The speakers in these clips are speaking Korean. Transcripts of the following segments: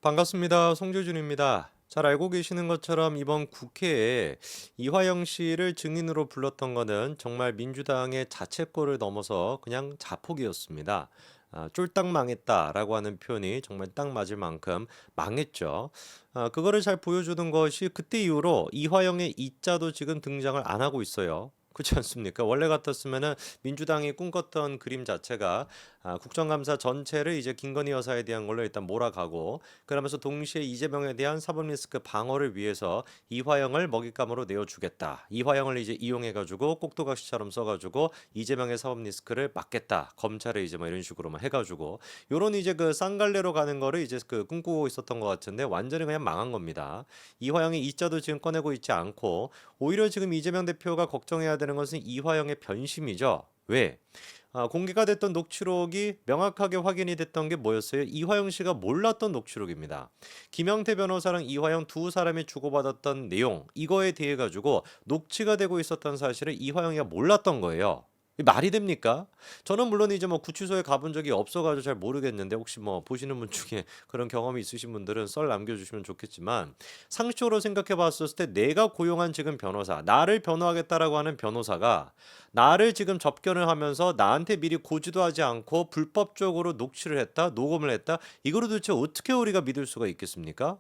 반갑습니다. 송재준입니다. 잘 알고 계시는 것처럼 이번 국회에 이화영 씨를 증인으로 불렀던 거는 정말 민주당의 자책골을 넘어서 그냥 자폭이었습니다. 쫄딱 망했다라고 하는 표현이 정말 딱 맞을 만큼 망했죠. 그거를 잘 보여주는 것이 그때 이후로 이화영의 이자도 지금 등장을 안 하고 있어요. 그렇지 않습니까? 원래 같았으면은 민주당이 꿈꿨던 그림 자체가 국정감사 전체를 이제 김건희 여사에 대한 걸로 일단 몰아가고, 그러면서 동시에 이재명에 대한 사법 리스크 방어를 위해서 이화영을 먹잇감으로 내어주겠다. 이화영을 이제 이용해가지고 꼭두각시처럼 써가지고 이재명의 사법 리스크를 막겠다. 검찰에 이제 뭐 이런 식으로만 해가지고 요런 이제 그 쌍갈래로 가는 거를 이제 그 꿈꾸고 있었던 것 같은데 완전히 그냥 망한 겁니다. 이화영의 이자도 지금 꺼내고 있지 않고 오히려 지금 이재명 대표가 걱정해야 되는 것은 이화영의 변심이죠. 왜? 공개가 됐던 녹취록이 명확하게 확인이 됐던 게 뭐였어요? 이화영 씨가 몰랐던 녹취록입니다. 김영태 변호사랑 이화영 두 사람이 주고받았던 내용, 이거에 대해 가지고 녹취가 되고 있었던 사실을 이화영이가 몰랐던 거예요. 말이 됩니까? 저는 물론 이제 뭐 구치소에 가본 적이 없어가지고 잘 모르겠는데, 혹시 뭐 보시는 분 중에 그런 경험이 있으신 분들은 썰 남겨주시면 좋겠지만, 상식적으로 생각해 봤을 때 내가 고용한 지금 변호사, 나를 변호하겠다라고 하는 변호사가 나를 지금 접견을 하면서 나한테 미리 고지도 하지 않고 불법적으로 녹취를 했다, 녹음을 했다, 이거를 도대체 어떻게 우리가 믿을 수가 있겠습니까?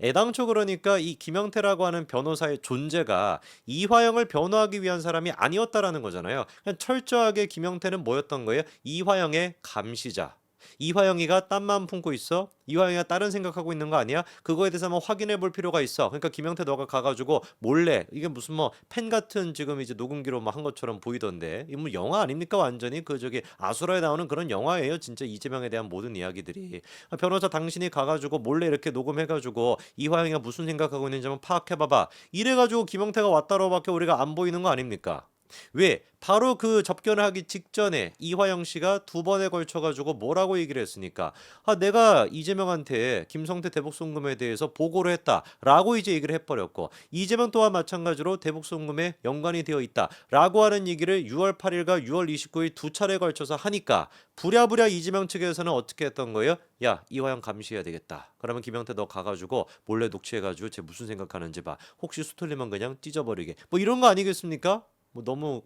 애당초 그러니까 이 김영태라고 하는 변호사의 존재가 이화영을 변호하기 위한 사람이 아니었다라는 거잖아요. 그냥 철저하게 김영태는 뭐였던 거예요? 이화영의 감시자. 이화영이가 딴만 품고 있어? 이화영이가 다른 생각하고 있는 거 아니야? 그거에 대해서 한번 확인해 볼 필요가 있어. 그러니까 김영태 너가 가가지고 몰래, 이게 무슨 뭐 펜 같은 지금 이제 녹음기로 뭐 한 것처럼 보이던데, 이거 뭐 영화 아닙니까? 완전히 그 저기 아수라에 나오는 그런 영화예요. 진짜 이재명에 대한 모든 이야기들이. 변호사 당신이 가가지고 몰래 이렇게 녹음해가지고 이화영이가 무슨 생각하고 있는지 한번 파악해봐봐. 이래가지고 김영태가 왔다로밖에 우리가 안 보이는 거 아닙니까? 왜? 바로 그 접견을 하기 직전에 이화영 씨가 두 번에 걸쳐 가지고 뭐라고 얘기를 했으니까, 내가 이재명한테 김성태 대북송금에 대해서 보고를 했다라고 이제 얘기를 해버렸고, 이재명 또한 마찬가지로 대북송금에 연관이 되어 있다라고 하는 얘기를 6월 8일과 6월 29일 두 차례 걸쳐서 하니까, 부랴부랴 이재명 측에서는 어떻게 했던 거예요? 야, 이화영 감시해야 되겠다. 그러면 김영태 너 가가지고 몰래 녹취해가지고 쟤 무슨 생각하는지 봐. 혹시 수틀리면 그냥 찢어버리게. 뭐 이런 거 아니겠습니까? 뭐 너무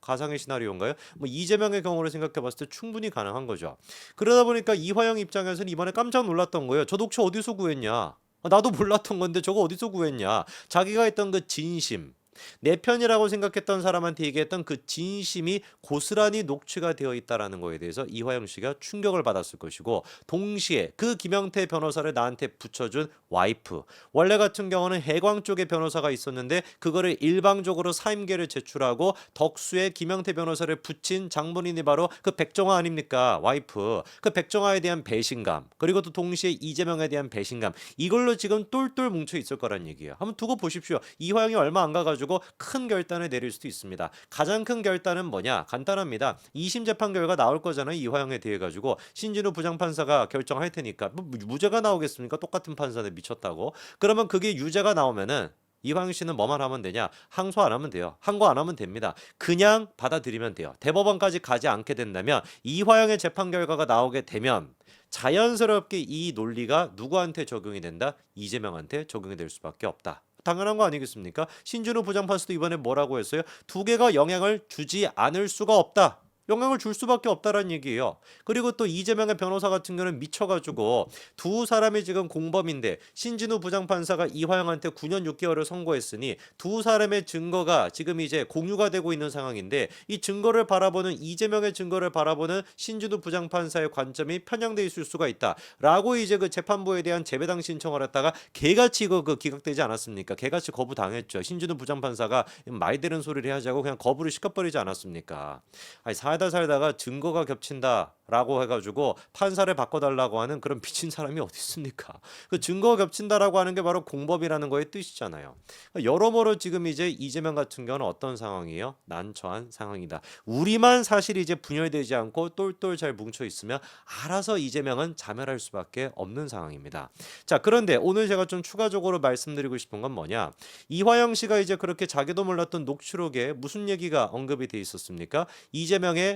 가상의 시나리오인가요? 뭐 이재명의 경우를 생각해 봤을 때 충분히 가능한 거죠. 그러다 보니까 이화영 입장에서는 이번에 깜짝 놀랐던 거예요. 저 녹취 어디서 구했냐? 나도 몰랐던 건데 저거 어디서 구했냐? 자기가 했던 그 진심, 내 편이라고 생각했던 사람한테 얘기했던 그 진심이 고스란히 녹취가 되어 있다라는 거에 대해서 이화영 씨가 충격을 받았을 것이고, 동시에 그 김영태 변호사를 나한테 붙여준 와이프, 원래 같은 경우는 해광 쪽에 변호사가 있었는데 그거를 일방적으로 사임계를 제출하고 덕수에 김영태 변호사를 붙인 장본인이 바로 그 백정화 아닙니까? 와이프. 그 백정화에 대한 배신감, 그리고 또 동시에 이재명에 대한 배신감, 이걸로 지금 똘똘 뭉쳐 있을 거란 얘기예요. 한번 두고 보십시오. 이화영이 얼마 안 가가지고 큰 결단을 내릴 수도 있습니다. 가장 큰 결단은 뭐냐? 간단합니다. 2심 재판 결과 나올 거잖아요. 이화영에 대해 가지고 신진우 부장판사가 결정할 테니까. 뭐 무죄가 나오겠습니까? 똑같은 판사인데 미쳤다고. 그러면 그게 유죄가 나오면은 이화영 씨는 뭐만 하면 되냐? 항소 안 하면 돼요. 항고 안 하면 됩니다. 그냥 받아들이면 돼요. 대법원까지 가지 않게 된다면, 이화영의 재판 결과가 나오게 되면 자연스럽게 이 논리가 누구한테 적용이 된다? 이재명한테 적용이 될 수밖에 없다. 당연한 거 아니겠습니까? 신준우 부장판사도 이번에 뭐라고 했어요? 두 개가 영향을 주지 않을 수가 없다. 영향을 줄 수밖에 없다라는 얘기예요. 그리고 또 이재명의 변호사 같은 경우는 미쳐가지고 두 사람이 지금 공범인데 신진우 부장판사가 이화영한테 9년 6개월을 선고했으니 두 사람의 증거가 지금 이제 공유가 되고 있는 상황인데, 이 증거를 바라보는, 이재명의 증거를 바라보는 신진우 부장판사의 관점이 편향돼 있을 수가 있다라고 이제 그 재판부에 대한 재배당 신청을 했다가 개같이 그 기각되지 않았습니까? 개같이 거부당했죠. 신진우 부장판사가 말 되는 소리를 하지 않고 그냥 거부를 시켜버리지 않았습니까? 아니, 살다가 증거가 겹친다라고 해가지고 판사를 바꿔달라고 하는 그런 미친 사람이 어디 있습니까? 그 증거가 겹친다라고 하는 게 바로 공법이라는 거의 뜻이잖아요. 여러모로 지금 이제 이재명 같은 경우는 어떤 상황이에요? 난처한 상황이다. 우리만 사실 이제 분열되지 않고 똘똘 잘 뭉쳐 있으면 알아서 이재명은 자멸할 수밖에 없는 상황입니다. 자, 그런데 오늘 제가 좀 추가적으로 말씀드리고 싶은 건 뭐냐? 이화영 씨가 이제 그렇게 자기도 몰랐던 녹취록에 무슨 얘기가 언급이 돼 있었습니까? 이재명의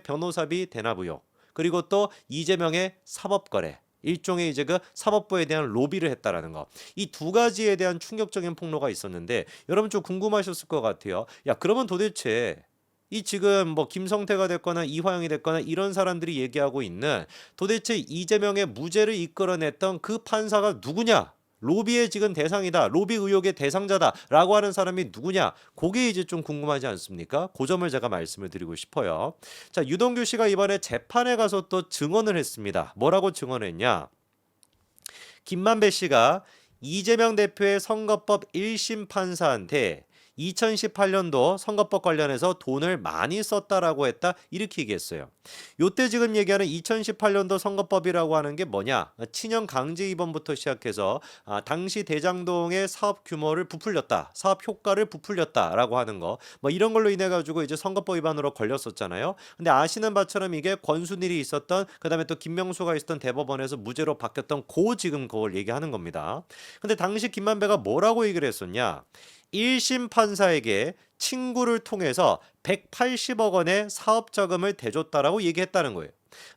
변호사비 대납 의혹, 그리고 또 이재명의 사법거래, 일종의 이제 그 사법부에 대한 로비를 했다라는 거. 이 두 가지에 대한 충격적인 폭로가 있었는데 여러분 좀 궁금하셨을 것 같아요. 야, 그러면 도대체 이 지금 뭐 김성태가 됐거나 이화영이 됐거나 이런 사람들이 얘기하고 있는 도대체 이재명의 무죄를 이끌어냈던 그 판사가 누구냐? 로비의 지금 대상이다. 로비 의혹의 대상자다라고 하는 사람이 누구냐? 그게 이제 좀 궁금하지 않습니까? 그 점을 제가 말씀을 드리고 싶어요. 자, 유동규 씨가 이번에 재판에 가서 또 증언을 했습니다. 뭐라고 증언했냐? 김만배 씨가 이재명 대표의 선거법 1심 판사한테 2018년도 선거법 관련해서 돈을 많이 썼다라고 했다 이렇게 얘기했어요. 요때 지금 얘기하는 2018년도 선거법이라고 하는 게 뭐냐? 친형 강제 입원부터 시작해서 당시 대장동의 사업 규모를 부풀렸다, 사업 효과를 부풀렸다라고 하는 거, 뭐 이런 걸로 인해 가지고 이제 선거법 위반으로 걸렸었잖아요. 근데 아시는 바처럼 이게 권순일이 있었던, 그다음에 또 김명수가 있었던 대법원에서 무죄로 바뀌었던 지금 그걸 얘기하는 겁니다. 근데 당시 김만배가 뭐라고 얘기를 했었냐? 1심 판사에게 친구를 통해서 180억 원의 사업 자금을 대줬다라고 얘기했다는 거예요.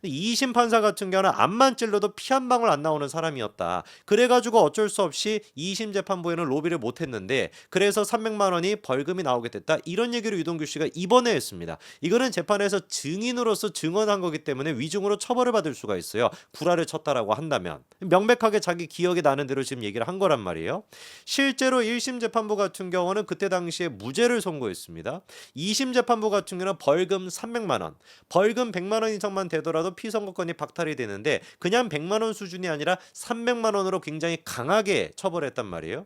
2심 판사 같은 경우는 앞만 찔러도 피 한 방울 안 나오는 사람이었다. 그래가지고 어쩔 수 없이 2심 재판부에는 로비를 못했는데 그래서 300만 원이 벌금이 나오게 됐다. 이런 얘기를 유동규 씨가 이번에 했습니다. 이거는 재판에서 증인으로서 증언한 거기 때문에 위증으로 처벌을 받을 수가 있어요. 구라를 쳤다라고 한다면. 명백하게 자기 기억에 나는 대로 지금 얘기를 한 거란 말이에요. 실제로 1심 재판부 같은 경우는 그때 당시에 무죄를 선고했습니다. 2심 재판부 같은 경우는 벌금 300만 원, 벌금 100만 원 이상만 되더라도 피선거권이 박탈이 되는데 그냥 100만 원 수준이 아니라 300만 원으로 굉장히 강하게 처벌했단 말이에요.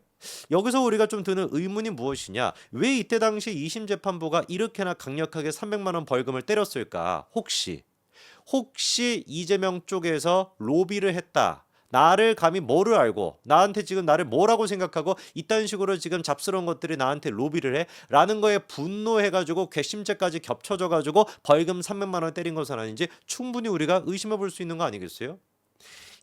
여기서 우리가 좀 드는 의문이 무엇이냐? 왜 이때 당시 2심 재판부가 이렇게나 강력하게 300만 원 벌금을 때렸을까? 혹시 이재명 쪽에서 로비를 했다. 나를 감히 뭐를 알고 나한테 지금 나를 뭐라고 생각하고 이딴 식으로 지금 잡스러운 것들이 나한테 로비를 해? 라는 거에 분노해가지고 괘씸죄까지 겹쳐져가지고 벌금 300만 원 때린 것은 아닌지 충분히 우리가 의심해 볼 수 있는 거 아니겠어요?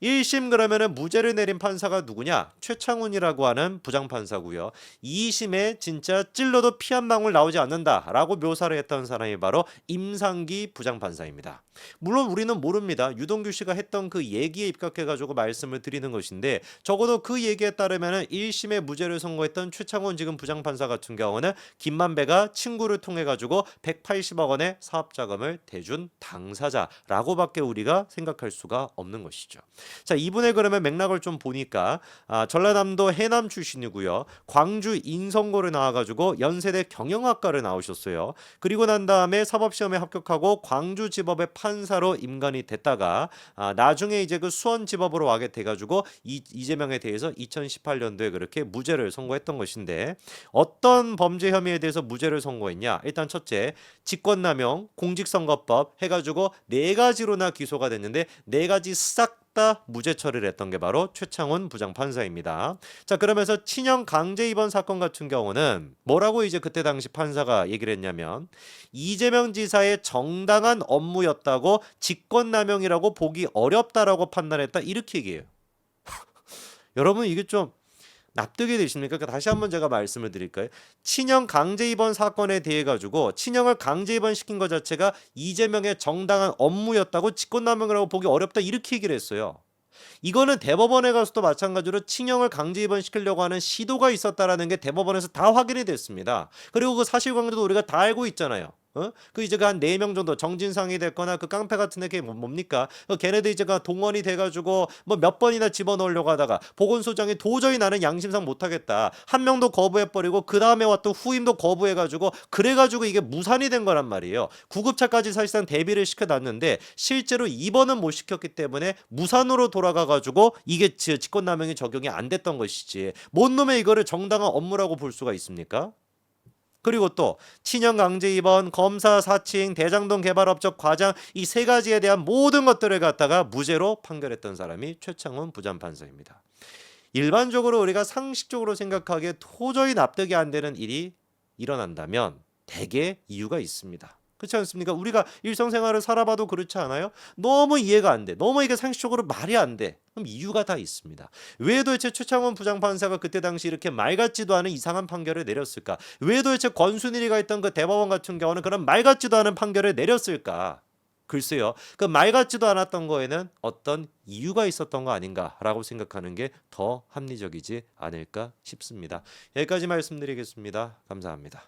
1심 그러면은 무죄를 내린 판사가 누구냐? 최창훈이라고 하는 부장판사고요. 2심에 진짜 찔러도 피 한 방울 나오지 않는다라고 묘사를 했던 사람이 바로 임상기 부장판사입니다. 물론 우리는 모릅니다. 유동규 씨가 했던 그 얘기에 입각해가지고 말씀을 드리는 것인데 적어도 그 얘기에 따르면은 1심에 무죄를 선고했던 최창훈 지금 부장판사 같은 경우는 김만배가 친구를 통해가지고 180억 원의 사업자금을 대준 당사자라고밖에 우리가 생각할 수가 없는 것이죠. 자, 이분의 그러면 맥락을 좀 보니까 전라남도 해남 출신이고요. 광주 인성고를 나와가지고 연세대 경영학과를 나오셨어요. 그리고 난 다음에 사법시험에 합격하고 광주지법의 판사로 임관이 됐다가 나중에 이제 그 수원지법으로 와게 돼가지고 이재명에 대해서 2018년도에 그렇게 무죄를 선고했던 것인데 어떤 범죄 혐의에 대해서 무죄를 선고했냐? 일단 첫째, 직권남용, 공직선거법 해가지고 4가지로나 기소가 됐는데 4가지 싹 다 무죄 처리를 했던 게 바로 최창훈 부장판사입니다. 자, 그러면서 친형 강제 입원 사건 같은 경우는 뭐라고 이제 그때 당시 판사가 얘기를 했냐면 이재명 지사의 정당한 업무였다고 직권남용이라고 보기 어렵다라고 판단했다 이렇게 얘기해요. 여러분 이게 좀 납득이 되십니까? 그러니까 다시 한번 제가 말씀을 드릴까요? 친형 강제 입원 사건에 대해 가지고 친형을 강제 입원시킨 것 자체가 이재명의 정당한 업무였다고 직권남용이라고 보기 어렵다 이렇게 얘기를 했어요. 이거는 대법원에 가서도 마찬가지로 친형을 강제 입원시키려고 하는 시도가 있었다라는 게 대법원에서 다 확인이 됐습니다. 그리고 그 사실관계도 우리가 다 알고 있잖아요. 그 이제 한 4명 정도 정진상이 됐거나 그 깡패 같은 애게 뭡니까? 걔네들 이제 동원이 돼가지고 뭐 몇 번이나 집어넣으려고 하다가 보건소장이 도저히 나는 양심상 못하겠다. 한 명도 거부해버리고 그 다음에 왔던 후임도 거부해가지고 그래가지고 이게 무산이 된 거란 말이에요. 구급차까지 사실상 대비를 시켜놨는데 실제로 입원은 못 시켰기 때문에 무산으로 돌아가가지고 이게 직권남용이 적용이 안 됐던 것이지. 뭔 놈의 이거를 정당한 업무라고 볼 수가 있습니까? 그리고 또 친형 강제 입원, 검사 사칭, 대장동 개발업적 과장 이 3가지에 대한 모든 것들을 갖다가 무죄로 판결했던 사람이 최창훈 부장판사입니다. 일반적으로 우리가 상식적으로 생각하기에 도저히 납득이 안 되는 일이 일어난다면 대개 이유가 있습니다. 그렇지 않습니까? 우리가 일상생활을 살아봐도 그렇지 않아요? 너무 이해가 안 돼. 너무 이게 상식적으로 말이 안 돼. 그럼 이유가 다 있습니다. 왜 도대체 최창원 부장판사가 그때 당시 이렇게 말 같지도 않은 이상한 판결을 내렸을까? 왜 도대체 권순일이가 있던 그 대법원 같은 경우는 그런 말 같지도 않은 판결을 내렸을까? 글쎄요. 그 말 같지도 않았던 거에는 어떤 이유가 있었던 거 아닌가라고 생각하는 게 더 합리적이지 않을까 싶습니다. 여기까지 말씀드리겠습니다. 감사합니다.